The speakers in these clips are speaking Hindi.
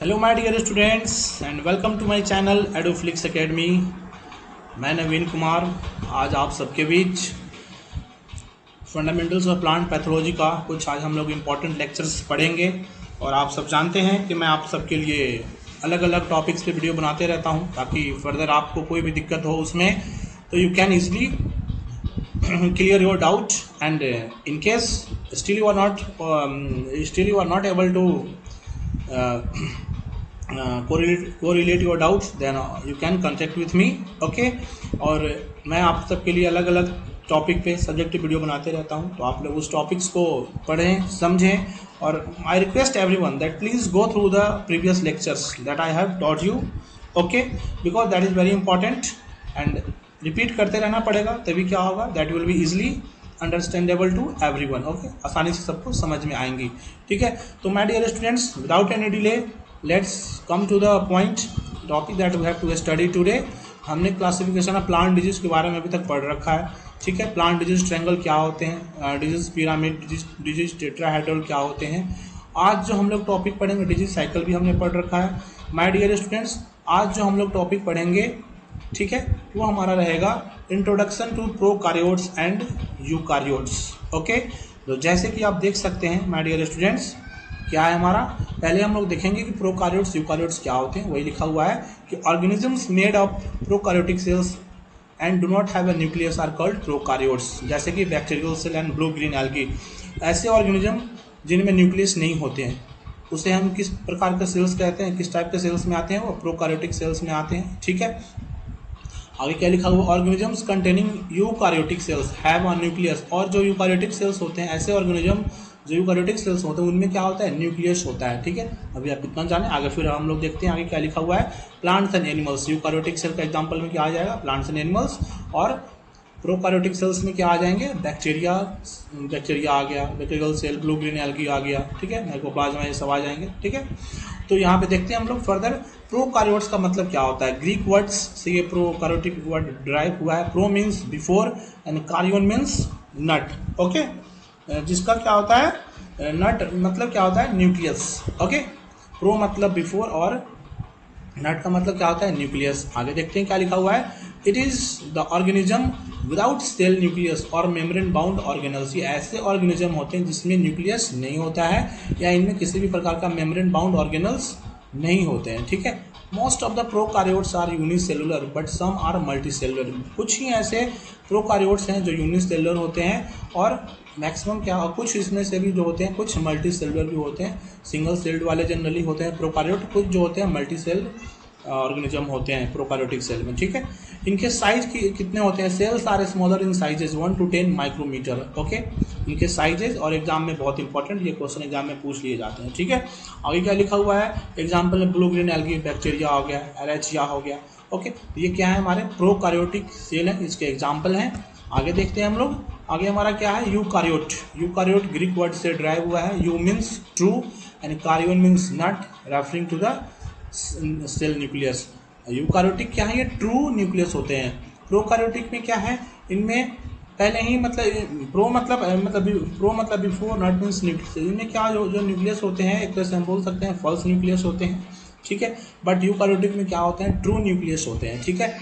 Hello my dear students and welcome to my channel Adoflix academy. मैं नवीन कुमार आज आप सबके बीच फंडामेंटल्स ऑफ प्लांट पैथोलॉजी का कुछ आज हम लोग इम्पॉर्टेंट लेक्चर्स पढ़ेंगे। और आप सब जानते हैं कि मैं आप सबके लिए अलग अलग टॉपिक्स पे वीडियो बनाते रहता हूं ताकि फर्दर आपको कोई भी दिक्कत हो उसमें तो you can easily clear your doubt and in case still you are not able to correlate your doubts then you can contact with me okay। और मैं आप सबके लिए अलग अलग टॉपिक पे सब्जेक्टिव वीडियो बनाते रहता हूँ तो आप लोग उस टॉपिक्स को पढ़ें समझें। और I request everyone that please go through the previous lectures that I have taught you okay because that is very important and repeat करते रहना पड़ेगा तभी क्या होगा that will be easily understandable to everyone okay आसानी से सबको समझ में आएंगी। ठीक है तो my dear students without any delay let's come to the point topic that we have to study today. हमने क्लासिफिकेशन ऑफ प्लांट डिजीज के बारे में अभी तक पढ़ रखा है। ठीक है प्लांट डिजीज ट्रायंगल क्या होते हैं, डिजीज पिरामिड डिजीज टेट्राहेड्रल क्या होते हैं। आज जो हम लोग टॉपिक पढ़ेंगे डिजीज साइकिल भी हमने पढ़ रखा है। माय डियर स्टूडेंट्स आज जो हम लोग टॉपिक पढ़ेंगे ठीक है वो हमारा रहेगा introduction to prokaryotes and eukaryotes okay. तो जैसे कि आप देख सकते हैं माय डियर स्टूडेंट्स क्या है हमारा, पहले हम लोग देखेंगे कि प्रोकार्योट्स यूकार्योट्स क्या होते हैं। वही लिखा हुआ है कि organisms made of prokaryotic cells and do not have a nucleus are called prokaryotes. जैसे कि bacterial cell and blue green algae ऐसे ऑर्गेनिज्म जिनमें न्यूक्लियस नहीं होते हैं उसे हम किस प्रकार के सेल्स कहते हैं, किस टाइप के सेल्स में आते हैं, वो प्रोकार्योटिक सेल्स में आते हैं। ठीक है आगे क्या लिखा हुआ, organisms containing eukaryotic cells have a nucleus. और जो यूकार्योटिक सेल्स होते हैं ऐसे ऑर्गेनिज्म जो यूकार्योटिक सेल्स होते हैं उनमें क्या होता है न्यूक्लियस होता है। ठीक है अभी आप इतना जाने आगे फिर हम लोग देखते हैं आगे क्या लिखा हुआ है। Plants and animals eukaryotic cell का एग्जांपल में क्या आ जाएगा प्लांट्स एंड एनिमल्स। और प्रोकार्योटिक सेल्स में क्या आ जाएंगे बैक्टीरिया आ गया, bacterial cell, blue green algae आ गया। ठीक है माइकोप्लाज्मा ये सब आ जाएंगे। ठीक है तो यहाँ पे देखते हैं हम लोग फर्दर प्रोकार्योट्स का मतलब क्या होता है। ग्रीक वर्ड्स से ये प्रोकार्योटिक वर्ड ड्राइव हुआ है। Pro means before and karyon means nut okay जिसका क्या होता है नट मतलब क्या होता है न्यूक्लियस ओके। प्रो मतलब बिफोर और नट का मतलब क्या होता है न्यूक्लियस। आगे देखते हैं क्या लिखा हुआ है, it is the organism without cell nucleus और मेम्ब्रेन बाउंड ऑर्गेनल्स। ये ऐसे ऑर्गेनिज्म होते हैं जिसमें न्यूक्लियस नहीं होता है या इनमें किसी भी प्रकार का मेम्ब्रेन बाउंड ऑर्गेनल्स नहीं होते हैं। ठीक है most of the prokaryotes are unicellular but some are multicellular. कुछ ही ऐसे प्रोकार्योट्स हैं जो यूनिसेलुलर होते हैं और मैक्सिमम क्या कुछ इसमें से भी जो होते हैं कुछ मल्टी सेलुलर भी होते हैं। सिंगल सेल्ड वाले जनरली होते हैं प्रोकार्योट, कुछ जो होते हैं मल्टी सेल ऑर्गेनिज्म होते हैं प्रोकार्योटिक सेल में। ठीक है इनके साइज कितने होते हैं, cells are smaller in sizes 1 to 10 micrometre okay. इनके साइजेस और एग्जाम में बहुत इंपॉर्टेंट ये क्वेश्चन एग्जाम में पूछ लिए जाते हैं। ठीक है आगे क्या लिखा हुआ है एग्जाम्पल में ब्लू ग्रीन एल्गी बैक्टीरिया हो गया, एरेचिया हो गया ओके। ये क्या है हमारे प्रोकार्योटिक सेल है, इसके एग्जाम्पल हैं। आगे देखते हैं हम लोग आगे हमारा क्या है यूकार्योट। यूकार्योट ग्रीक वर्ड से ड्राइव हुआ है। Eu means true and karyon means nut referring to the cell nucleus. Eukaryotic क्या है ये ट्रू न्यूक्लियस होते हैं। प्रोकार्योटिक में क्या है इनमें पहले ही मतलब प्रो मतलब बिफोर नट मीन्स न्यूक्लियस। इनमें क्या जो न्यूक्लियस होते हैं एक तरह से हम बोल सकते हैं फॉल्स न्यूक्लियस होते हैं। ठीक है बट यूकार्योटिक में क्या होते हैं ट्रू न्यूक्लियस होते हैं। ठीक है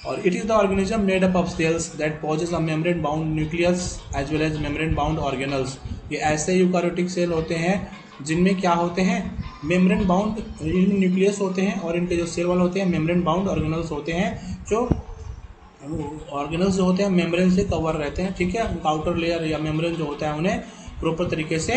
और it is the organism made up of cells that possess a membrane bound nucleus as well as membrane bound organelles. ये ऐसे यूकार्योटिक सेल होते हैं जिनमें क्या होते हैं मेम्ब्रेन बाउंड न्यूक्लियस होते हैं और इनके जो सेल वाले होते हैं मेम्ब्रेन बाउंड ऑर्गेनल्स होते हैं। जो ऑर्गेनल्स जो होते हैं मेम्ब्रेन से कवर रहते हैं। ठीक है उनका आउटर लेयर या मेम्ब्रेन जो होता है उन्हें प्रॉपर तरीके से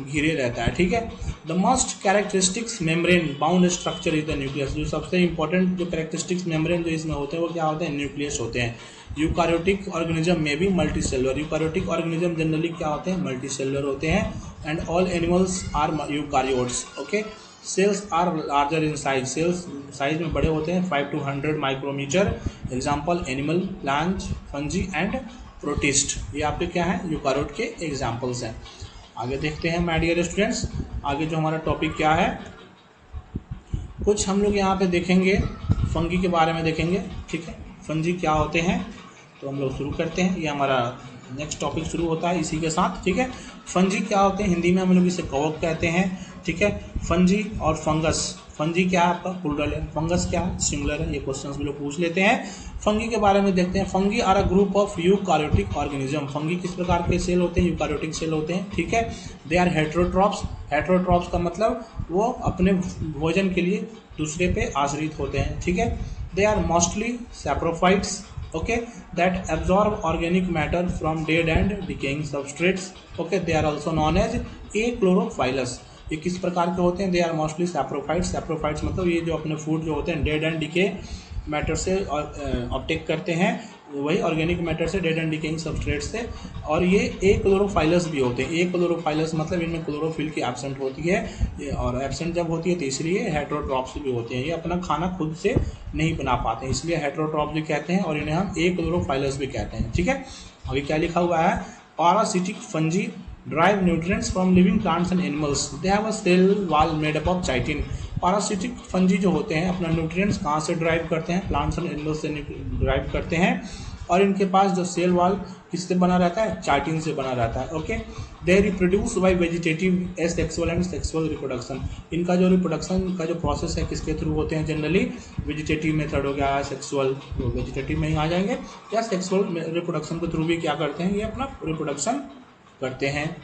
घिरे रहता है। ठीक है the most characteristics membrane bound structure is the nucleus. जो सबसे इंपॉर्टेंट जो कैरेक्टरिस्टिक्स मेम्ब्रेन जो इसमें होते हैं वो क्या होते हैं न्यूक्लियस होते हैं। यूकार्योटिक ऑर्गेनिज्म में भी multicellular. Eukaryotic organism generally क्या होते हैं मल्टी सेलुलर होते हैं and all animals are eukaryotes okay. Cells are larger in size, cells size में बड़े होते हैं 5 to 100 micrometre. Example animal, plant, fungi and protist. ये आपके क्या है यूकार्योट के एग्जाम्पल्स हैं। आगे देखते हैं माय डियर स्टूडेंट्स आगे जो हमारा टॉपिक क्या है कुछ हम लोग यहाँ पे देखेंगे फंगी के बारे में देखेंगे। ठीक है फंजी क्या होते हैं तो हम लोग शुरू करते हैं। ये हमारा नेक्स्ट टॉपिक शुरू होता है इसी के साथ। ठीक है फंजी क्या होते हैं हिंदी में हम लोग इसे कवक कहते हैं। ठीक है फंजी और फंगस फंजी क्या है आपका प्लूरल है, फंगस क्या है सिंगुलर है, ये क्वेश्चंस भी लोग पूछ लेते हैं। फंगी के बारे में देखते हैं। Fungi are a group of eukaryotic organism. Fungi किस प्रकार के सेल होते हैं, यूकार्योटिक सेल होते हैं, ठीक है। They are heterotrophs. हेट्रोट्रॉप्स का मतलब वो अपने भोजन के लिए दूसरे पे आश्रित होते हैं, ठीक है। They are mostly saprophytes, okay, that absorb organic matter from dead and decaying substrates, okay, they are also known as achlorophylls। ये किस प्रकार के होते हैं, they are mostly saprophytes. Saprophytes मतलब ये जो अपने फूड जो होते हैं डेड एंड डिके मैटर से ऑब्टेक करते हैं, वही ऑर्गेनिक मैटर से, डेड एंड डिकेइंग सबस्ट्रेट से। और ये एक्लोरोफाइलस भी होते हैं। एक्लोरोफाइलस मतलब इनमें क्लोरोफिल की एब्सेंट होती है, और एब्सेंट जब होती है तो इसलिए हेट्रोट्रॉप्स भी होते हैं। ये अपना खाना खुद से नहीं बना पाते हैं, इसलिए हेट्रोट्रॉप्स भी कहते हैं, और इन्हें हम एक्लोरोफाइलस भी कहते हैं, ठीक है। अभी क्या लिखा हुआ है, parasitic fungi derive nutrients from living plants and animals, they have a cell wall made up of chitin। Parasitic fungi जो होते हैं अपना न्यूट्रिएंट्स कहाँ से ड्राइव करते हैं, प्लांट्स एंड एनिमल्स से ड्राइव करते हैं, और इनके पास जो सेल वॉल किससे बना रहता है, चाइटिन से बना रहता है, okay. They reproduce by vegetative asexual and sexual reproduction. इनका जो रिप्रोडक्शन का जो प्रोसेस है किसके थ्रू होते हैं, जनरली वेजिटेटिव मेथड हो गया, सेक्सुअल वेजिटेटिव में ही आ जाएंगे, या सेक्सुअल रिप्रोडक्शन के थ्रू भी क्या करते हैं, ये अपना रिप्रोडक्शन करते हैं।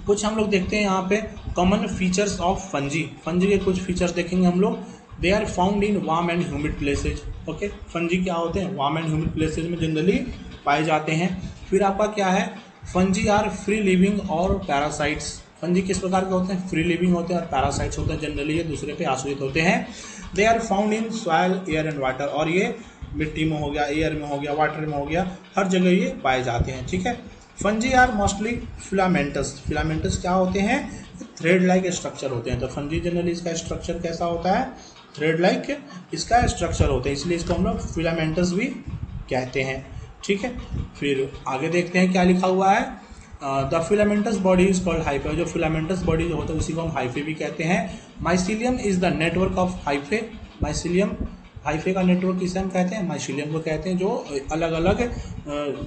कुछ हम लोग देखते हैं यहाँ पे common features of fungi. Fungi के कुछ फीचर्स देखेंगे हम लोग। They are found in warm and humid places, okay. Fungi क्या होते हैं, वार्म एंड ह्यूमिड प्लेसेज में जनरली पाए जाते हैं। फिर आपका क्या है, फंजी आर फ्री लिविंग और पैरासाइट्स। फंजी किस प्रकार के होते हैं, फ्री लिविंग होते हैं और पैरासाइट्स होते हैं, जनरली ये दूसरे पे आश्रित होते हैं। They are found in soil, air and water, और ये मिट्टी में हो गया, एयर में हो गया, वाटर में हो गया, हर जगह ये पाए जाते हैं, ठीक है। Fungi are mostly filamentous. Filamentous क्या होते हैं, थ्रेड लाइक स्ट्रक्चर होते हैं। तो फंजी जनरली इसका स्ट्रक्चर कैसा होता है, थ्रेड लाइक इसका स्ट्रक्चर होता है, इसलिए इसको हम लोग फिलामेंटस भी कहते हैं, ठीक है। फिर आगे देखते हैं क्या लिखा हुआ है, the filamentous body is called hyphae. जो फिलामेंटस बॉडी जो होता है उसी को हम हाइफे भी कहते हैं। Mycelium is the network of hyphae. Mycelium, hyphae का नेटवर्क किसे हम कहते हैं, माइसीलियम को कहते हैं, जो अलग अलग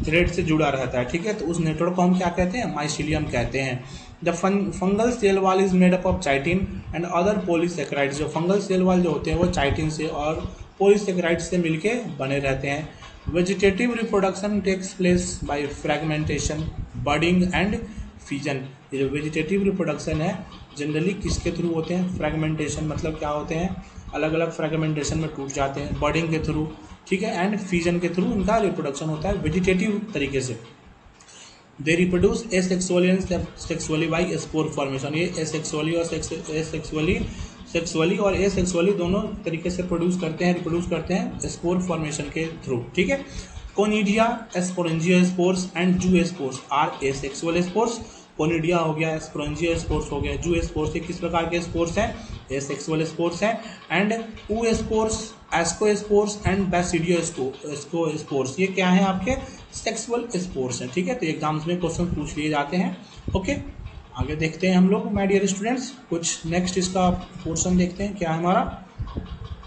थ्रेड से जुड़ा रहता है, ठीक है। तो उस नेटवर्क को हम क्या कहते हैं, माइसीलियम कहते हैं। The fungal cell wall is made up of chitin and other polysaccharides. जो फंगल सेल वॉल जो होते हैं वो चाइटिन से और पॉलीसेकेराइड्स से मिलके बने रहते हैं। Vegetative reproduction takes place by fragmentation, budding and fusion. ये जो वेजिटेटिव रिप्रोडक्शन है जनरली किसके थ्रू होते हैं, फ्रेगमेंटेशन मतलब क्या होते हैं, अलग अलग फ्रेगमेंटेशन में टूट जाते हैं, बर्डिंग के थ्रू, ठीक है, एंड फ्यूजन के थ्रू इनका रिप्रोडक्शन होता है वेजिटेटिव तरीके से। They reproduce asexually and sexually by spore formation. ये एसेक्सुअली और सेक्सुअली और एसेक्सुअली दोनों तरीके से रिप्रोड्यूस करते हैं स्पोर फॉर्मेशन के थ्रू, ठीक है। Conidia, sporangiospores and zoospores are asexual spores. Conidia हो गया, स्पोरेंजियोस्पोर्स हो गया, जूस्पोर्स, ये किस प्रकार के स्पोर्स हैं, एसेक्सुअल स्पोर्स हैं। एंड ooस्पोर्स, एस्कोस्पोर्स एंड बैसिडियोस्पोर्स, ये क्या है आपके सेक्सुअल स्पोर्स हैं, ठीक है। तो एग्जाम्स में क्वेश्चन पूछ लिए जाते हैं, ओके। आगे देखते हैं हम लोग माय डियर स्टूडेंट्स, कुछ नेक्स्ट इसका पोर्शन देखते हैं क्या है हमारा।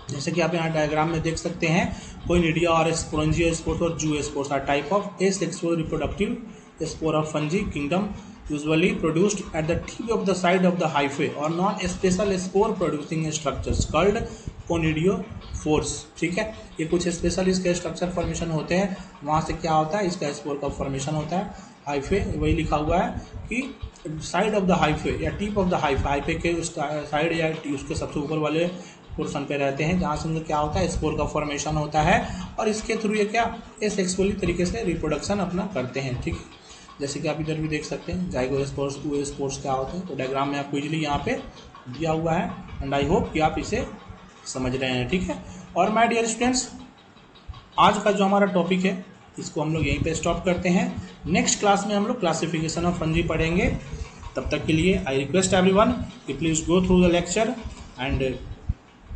जैसे कि आप यहाँ डायग्राम में देख सकते हैं, कोनिडिया और स्पोरेंजियोस्पोर्स और zoospores are type of asexual reproductive spore of fungi kingdom usually produced at the tip of the side of the hyphae or non-special spore producing structures called conidiophores, ठीक है। ये कुछ स्पेशल इसके स्ट्रक्चर फॉर्मेशन होते हैं, वहाँ से क्या होता है, इसका स्पोर का फॉर्मेशन होता है। हाइफे वही लिखा हुआ है कि साइड ऑफ द हाइफे या टिप ऑफ द हाइफे के साइड या उसके सबसे ऊपर वाले पोर्शन पे रहते हैं, जहाँ से उनका क्या होता है, स्पोर का फॉर्मेशन होता है, और इसके थ्रू ये क्या एसेक्सुअली तरीके से रिप्रोडक्शन अपना करते हैं, ठीक है। जैसे कि आप इधर भी देख सकते हैं जाइगोस्पोर्स, ooस्पोर्स क्या होते हैं, तो डायग्राम में आपको इजीली यहाँ पे दिया हुआ है, एंड आई होप कि आप इसे समझ रहे हैं, ठीक है। और माय डियर स्टूडेंट्स, आज का जो हमारा टॉपिक है इसको हम लोग यहीं पे स्टॉप करते हैं। नेक्स्ट क्लास में हम लोग क्लासिफिकेशन ऑफ फंजी पढ़ेंगे। तब तक के लिए आई रिक्वेस्ट एवरीवन कि please go through the lecture and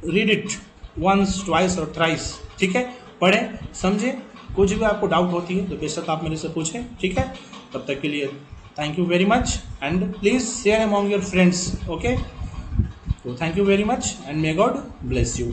read it once, twice और थ्राइस, ठीक है। पढ़ें, समझें, कुछ भी आपको डाउट होती है तो बेशक आप मेरे से पूछें, ठीक है। तब तक के लिए thank you very much and please share among your friends, okay. तो thank you very much and may God bless you.